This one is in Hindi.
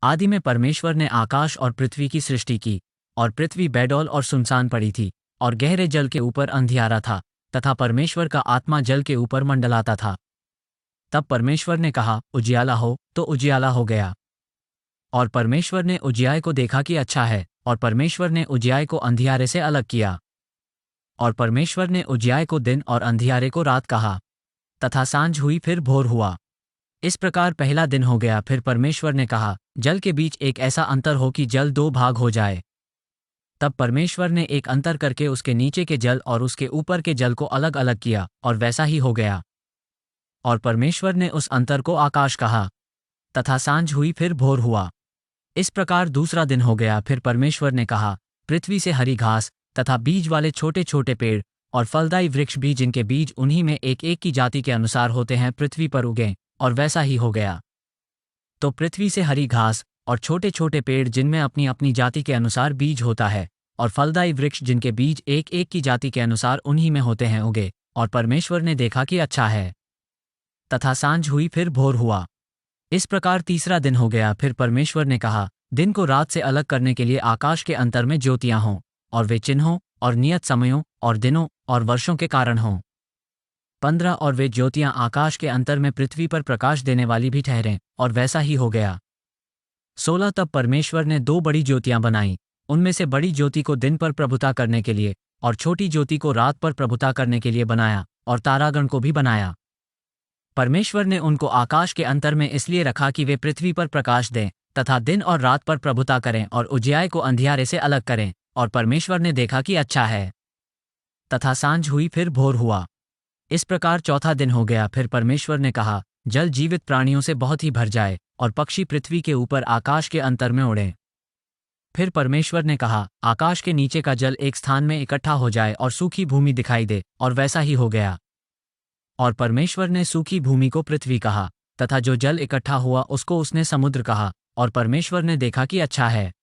आदि में परमेश्वर ने आकाश और पृथ्वी की सृष्टि की, और पृथ्वी बेडौल और सुनसान पड़ी थी, और गहरे जल के ऊपर अंधियारा था, तथा परमेश्वर का आत्मा जल के ऊपर मंडलाता था। तब परमेश्वर ने कहा, उजियाला हो, तो उजियाला हो गया। और परमेश्वर ने उजियाले को देखा कि अच्छा है, और परमेश्वर ने उजियाले को अंधियारे से अलग किया। और परमेश्वर ने उजियाले को दिन और अंधियारे को रात कहा। तथा सांझ हुई फिर भोर हुआ। इस प्रकार पहला दिन हो गया। फिर परमेश्वर ने कहा, जल के बीच एक ऐसा अंतर हो कि जल दो भाग हो जाए। तब परमेश्वर ने एक अंतर करके उसके नीचे के जल और उसके ऊपर के जल को अलग अलग किया, और वैसा ही हो गया। और परमेश्वर ने उस अंतर को आकाश कहा। तथा सांझ हुई फिर भोर हुआ। इस प्रकार दूसरा दिन हो गया। फिर परमेश्वर ने कहा, पृथ्वी से हरी घास तथा बीज वाले छोटे छोटे पेड़ और फलदायी वृक्ष भी, जिनके बीज उन्हीं में एक एक की जाति के अनुसार होते हैं, पृथ्वी पर उगें, और वैसा ही हो गया। तो पृथ्वी से हरी घास और छोटे छोटे पेड़, जिनमें अपनी अपनी जाति के अनुसार बीज होता है, और फलदायी वृक्ष, जिनके बीज एक एक की जाति के अनुसार उन्हीं में होते हैं, उगे। और परमेश्वर ने देखा कि अच्छा है। तथा सांझ हुई फिर भोर हुआ। इस प्रकार तीसरा दिन हो गया। फिर परमेश्वर ने कहा, दिन को रात से अलग करने के लिए आकाश के अंतर में ज्योतियां हों, और वे चिन्हों और नियत समयों और दिनों और वर्षों के कारण हों। 15 और वे ज्योतियां आकाश के अंतर में पृथ्वी पर प्रकाश देने वाली भी ठहरें, और वैसा ही हो गया। 16 तब परमेश्वर ने दो बड़ी ज्योतियां बनाई। उनमें से बड़ी ज्योति को दिन पर प्रभुता करने के लिए, और छोटी ज्योति को रात पर प्रभुता करने के लिए बनाया, और तारागण को भी बनाया। परमेश्वर ने उनको आकाश के अंतर में इसलिए रखा कि वे पृथ्वी पर प्रकाश दें, तथा दिन और रात पर प्रभुता करें, और उजियाले को अंधियारे से अलग करें। और परमेश्वर ने देखा कि अच्छा है। तथा सांझ हुई फिर भोर हुआ। इस प्रकार चौथा दिन हो गया। फिर परमेश्वर ने कहा, जल जीवित प्राणियों से बहुत ही भर जाए, और पक्षी पृथ्वी के ऊपर आकाश के अंतर में उड़ें। फिर परमेश्वर ने कहा, आकाश के नीचे का जल एक स्थान में इकट्ठा हो जाए, और सूखी भूमि दिखाई दे, और वैसा ही हो गया। और परमेश्वर ने सूखी भूमि को पृथ्वी कहा, तथा जो जल इकट्ठा हुआ उसको उसने समुद्र कहा। और परमेश्वर ने देखा कि अच्छा है।